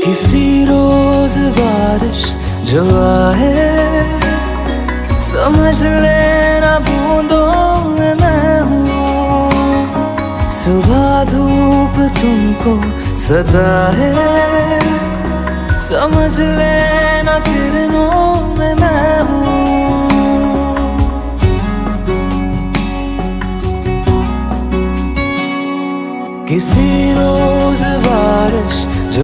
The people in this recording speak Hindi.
किसी रोज बारिश जो आए, समझ लेना बूंदों में मैं हूँ। सुबह धूप तुमको सताए, समझ लेना किरणों में मैं हूँ। किसी रोज बारिश